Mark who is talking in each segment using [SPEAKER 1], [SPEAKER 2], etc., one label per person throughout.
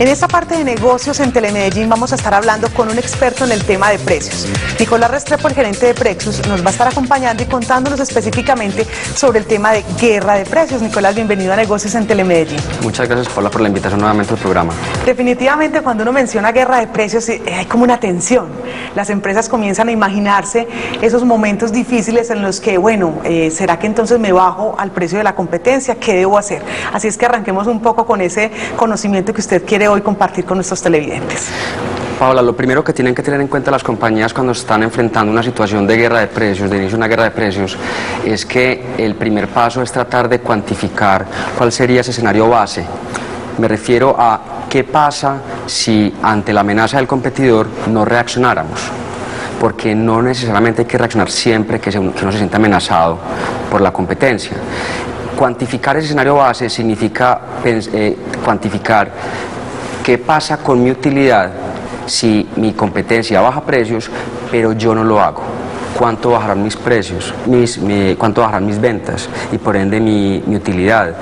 [SPEAKER 1] En esta parte de negocios en Telemedellín vamos a estar hablando con un experto en el tema de precios. Nicolás Restrepo, el gerente de Prexus, nos va a estar acompañando y contándonos específicamente sobre el tema de guerra de precios. Nicolás, bienvenido a Negocios en Telemedellín.
[SPEAKER 2] Muchas gracias, Paula, por la invitación nuevamente al programa.
[SPEAKER 1] Definitivamente, cuando uno menciona guerra de precios, hay como una tensión. Las empresas comienzan a imaginarse esos momentos difíciles en los que, bueno, ¿será que entonces me bajo al precio de la competencia? ¿Qué debo hacer? Así es que arranquemos un poco con ese conocimiento que usted quiere hoy compartir con nuestros televidentes.
[SPEAKER 2] Paula, lo primero que tienen que tener en cuenta las compañías cuando están enfrentando una situación de guerra de precios, de inicio de una guerra de precios, es que el primer paso es tratar de cuantificar cuál sería ese escenario base. Me refiero a qué pasa si ante la amenaza del competidor no reaccionáramos, porque no necesariamente hay que reaccionar siempre que uno se sienta amenazado por la competencia. Cuantificar ese escenario base significa cuantificar qué pasa con mi utilidad si mi competencia baja precios, pero yo no lo hago. ¿Cuánto bajarán mis precios? ¿Cuánto bajarán mis ventas? Y por ende mi utilidad.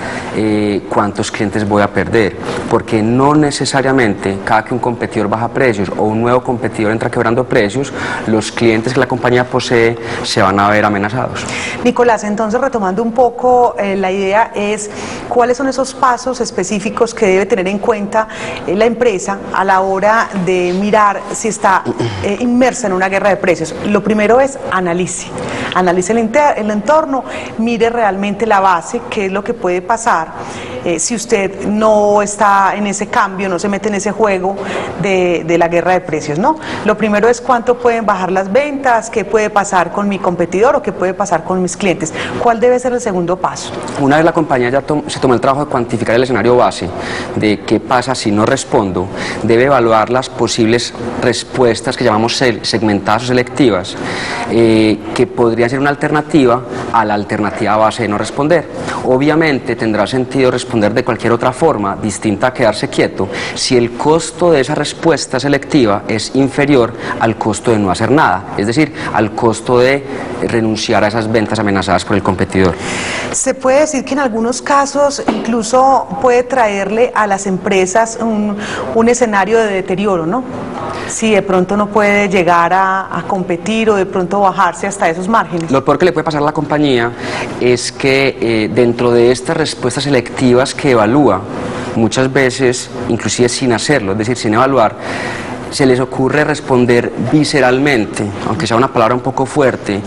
[SPEAKER 2] ¿Cuántos clientes voy a perder? Porque no necesariamente cada que un competidor baja precios o un nuevo competidor entra quebrando precios, los clientes que la compañía posee se van a ver amenazados.
[SPEAKER 1] Nicolás, entonces retomando un poco la idea es cuáles son esos pasos específicos que debe tener en cuenta la empresa a la hora de mirar si está inmersa en una guerra de precios. Lo primero es analice el entorno, mire realmente la base, qué es lo que puede pasar si usted no está en ese cambio, no se mete en ese juego de la guerra de precios, ¿no? Lo primero es cuánto pueden bajar las ventas, qué puede pasar con mi competidor o qué puede pasar con mis clientes. ¿Cuál debe ser el segundo paso?
[SPEAKER 2] Una vez la compañía ya se tomó el trabajo de cuantificar el escenario base de qué pasa si no respondo, debe evaluar las posibles respuestas que llamamos segmentadas o selectivas, que podría ser una alternativa a la alternativa base de no responder. Obviamente tendrá sentido responder de cualquier otra forma distinta a quedarse quieto si el costo de esa respuesta selectiva es inferior al costo de no hacer nada, es decir, al costo de renunciar a esas ventas amenazadas por el competidor.
[SPEAKER 1] Se puede decir que en algunos casos incluso puede traerle a las empresas un escenario de deterioro, ¿no? Si de pronto no puede llegar a competir o de pronto bajarse hasta esos márgenes.
[SPEAKER 2] Lo peor que le puede pasar a la compañía es que dentro de estas respuestas selectivas que evalúa, muchas veces, inclusive sin hacerlo, es decir, sin evaluar, se les ocurre responder visceralmente, aunque sea una palabra un poco fuerte,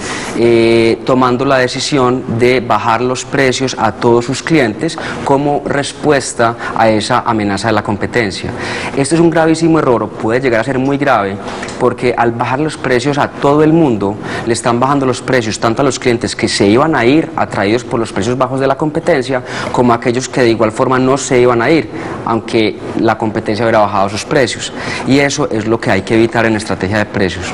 [SPEAKER 2] tomando la decisión de bajar los precios a todos sus clientes como respuesta a esa amenaza de la competencia. Este es un gravísimo error, puede llegar a ser muy grave, porque al bajar los precios a todo el mundo, le están bajando los precios tanto a los clientes que se iban a ir atraídos por los precios bajos de la competencia, como a aquellos que de igual forma no se iban a ir, aunque la competencia hubiera bajado sus precios. Y eso es lo que hay que evitar en estrategia de precios.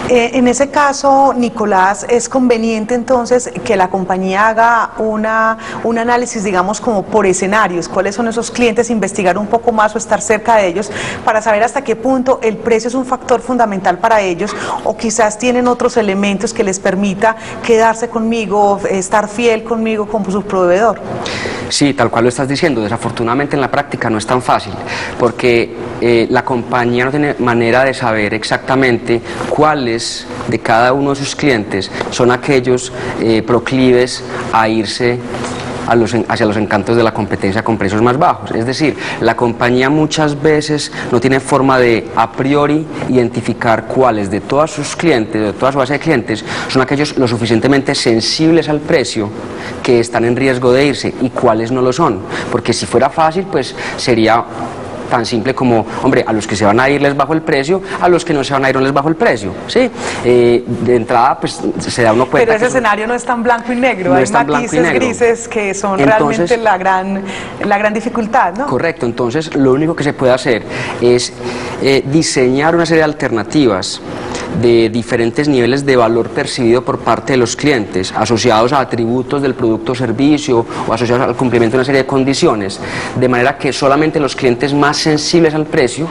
[SPEAKER 1] En ese caso, Nicolás, ¿es conveniente entonces que la compañía haga un análisis, digamos, como por escenarios? ¿Cuáles son esos clientes? Investigar un poco más o estar cerca de ellos para saber hasta qué punto el precio es un factor fundamental para ellos, o quizás tienen otros elementos que les permita quedarse conmigo, estar fiel conmigo como su proveedor.
[SPEAKER 2] Sí, tal cual lo estás diciendo. Desafortunadamente en la práctica no es tan fácil, porque la compañía no tiene manera de saber exactamente cuáles de cada uno de sus clientes son aquellos proclives a irse hacia los encantos de la competencia con precios más bajos. Es decir, la compañía muchas veces no tiene forma de a priori identificar cuáles de todos sus clientes, de toda su base de clientes, son aquellos lo suficientemente sensibles al precio que están en riesgo de irse y cuáles no lo son, porque si fuera fácil, pues sería tan simple como, hombre, a los que se van a ir les bajo el precio, a los que no se van a ir no les bajo el precio, ¿sí? De entrada, pues se da uno cuenta.
[SPEAKER 1] Pero ese escenario no es tan blanco y negro, hay matices grises que son realmente la gran dificultad, ¿no?
[SPEAKER 2] Correcto, entonces lo único que se puede hacer es diseñar una serie de alternativas de diferentes niveles de valor percibido por parte de los clientes, asociados a atributos del producto o servicio o asociados al cumplimiento de una serie de condiciones, de manera que solamente los clientes más sensibles al precio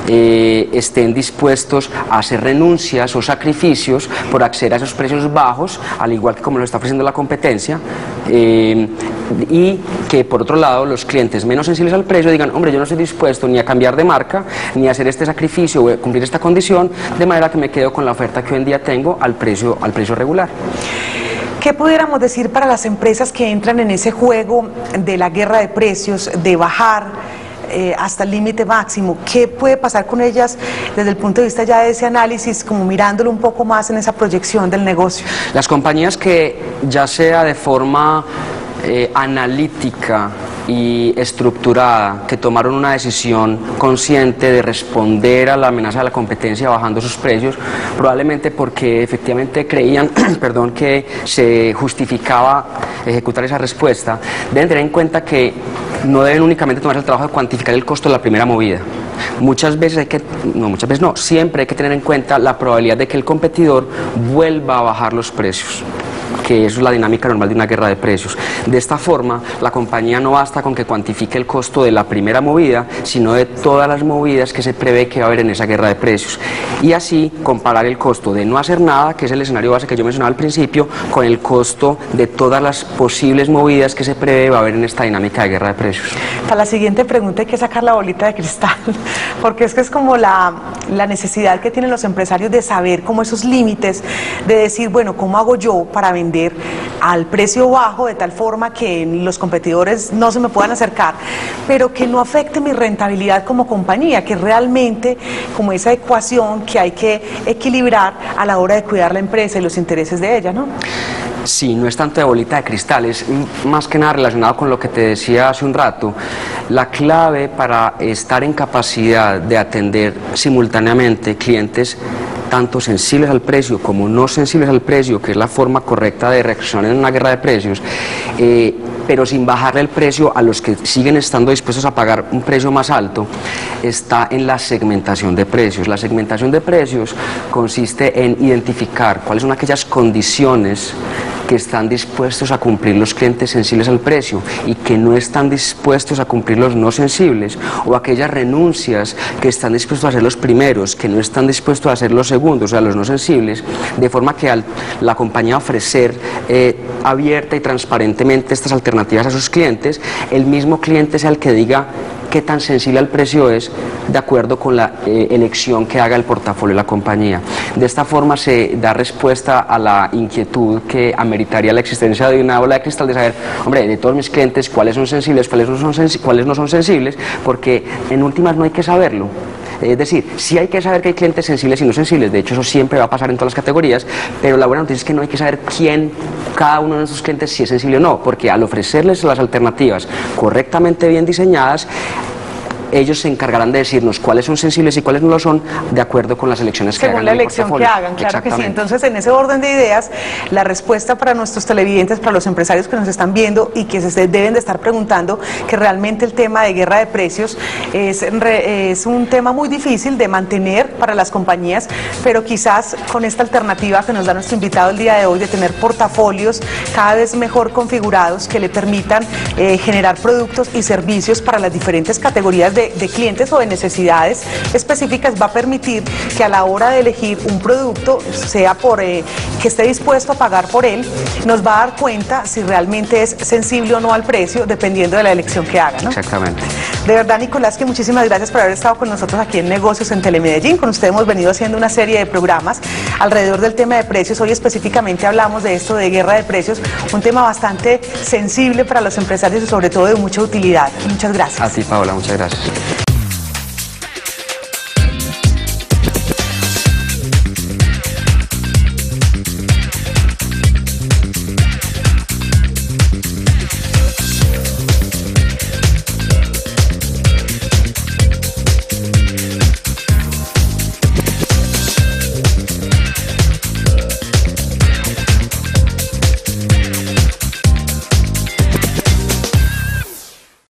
[SPEAKER 2] estén dispuestos a hacer renuncias o sacrificios por acceder a esos precios bajos, al igual que como lo está ofreciendo la competencia, y que por otro lado los clientes menos sensibles al precio digan, hombre, yo no estoy dispuesto ni a cambiar de marca, ni a hacer este sacrificio o a cumplir esta condición, de manera que me quedo con la oferta que hoy en día tengo al precio regular.
[SPEAKER 1] ¿Qué pudiéramos decir para las empresas que entran en ese juego de la guerra de precios, de bajar hasta el límite máximo? ¿Qué puede pasar con ellas desde el punto de vista ya de ese análisis, como mirándolo un poco más en esa proyección del negocio?
[SPEAKER 2] Las compañías que ya sea de forma analítica y estructurada, que tomaron una decisión consciente de responder a la amenaza de la competencia bajando sus precios, probablemente porque efectivamente creían perdón, que se justificaba ejecutar esa respuesta, deben tener en cuenta que no deben únicamente tomarse el trabajo de cuantificar el costo de la primera movida. Siempre hay que tener en cuenta la probabilidad de que el competidor vuelva a bajar los precios, que eso es la dinámica normal de una guerra de precios. De esta forma, la compañía no basta con que cuantifique el costo de la primera movida, sino de todas las movidas que se prevé que va a haber en esa guerra de precios. Y así comparar el costo de no hacer nada, que es el escenario base que yo mencionaba al principio, con el costo de todas las posibles movidas que se prevé va a haber en esta dinámica de guerra de precios.
[SPEAKER 1] Para la siguiente pregunta hay que sacar la bolita de cristal, porque es que es como la necesidad que tienen los empresarios de saber como esos límites, de decir, bueno, ¿cómo hago yo para vender al precio bajo de tal forma que los competidores no se me puedan acercar, pero que no afecte mi rentabilidad como compañía, que realmente como esa ecuación que hay que equilibrar a la hora de cuidar la empresa y los intereses de ella, ¿no?
[SPEAKER 2] Sí, no es tanto de bolita de cristal, es más que nada relacionado con lo que te decía hace un rato. La clave para estar en capacidad de atender simultáneamente clientes tanto sensibles al precio como no sensibles al precio, que es la forma correcta de reaccionar en una guerra de precios, pero sin bajarle el precio a los que siguen estando dispuestos a pagar un precio más alto, está en la segmentación de precios. La segmentación de precios consiste en identificar cuáles son aquellas condiciones que están dispuestos a cumplir los clientes sensibles al precio y que no están dispuestos a cumplir los no sensibles, o aquellas renuncias que están dispuestos a hacer los primeros, que no están dispuestos a hacer los segundos, o sea, los no sensibles, de forma que la compañía ofrecer abierta y transparentemente estas alternativas a sus clientes, el mismo cliente sea el que diga qué tan sensible al precio es, de acuerdo con la elección que haga el portafolio de la compañía. De esta forma se da respuesta a la inquietud que ameritaría la existencia de una bola de cristal, de saber, hombre, de todos mis clientes, cuáles son sensibles, cuáles no son sensibles, porque en últimas no hay que saberlo. Es decir, sí hay que saber que hay clientes sensibles y no sensibles, de hecho eso siempre va a pasar en todas las categorías, pero la buena noticia es que no hay que saber cada uno de esos clientes si es sensible o no, porque al ofrecerles las alternativas correctamente bien diseñadas, ellos se encargarán de decirnos cuáles son sensibles y cuáles no lo son, de acuerdo con las elecciones que hagan.
[SPEAKER 1] Según la elección que hagan, claro que sí. Entonces, en ese orden de ideas, la respuesta para nuestros televidentes, para los empresarios que nos están viendo y que se deben de estar preguntando, que realmente el tema de guerra de precios es un tema muy difícil de mantener para las compañías, pero quizás con esta alternativa que nos da nuestro invitado el día de hoy, de tener portafolios cada vez mejor configurados que le permitan generar productos y servicios para las diferentes categorías de clientes o de necesidades específicas, va a permitir que a la hora de elegir un producto, sea por que esté dispuesto a pagar por él, nos va a dar cuenta si realmente es sensible o no al precio, dependiendo de la elección que haga, ¿no?
[SPEAKER 2] Exactamente.
[SPEAKER 1] De verdad, Nicolás, que muchísimas gracias por haber estado con nosotros aquí en Negocios en Telemedellín. Con usted hemos venido haciendo una serie de programas alrededor del tema de precios. Hoy específicamente hablamos de esto de guerra de precios, un tema bastante sensible para los empresarios y sobre todo de mucha utilidad. Muchas gracias.
[SPEAKER 2] A ti, Paola, muchas gracias.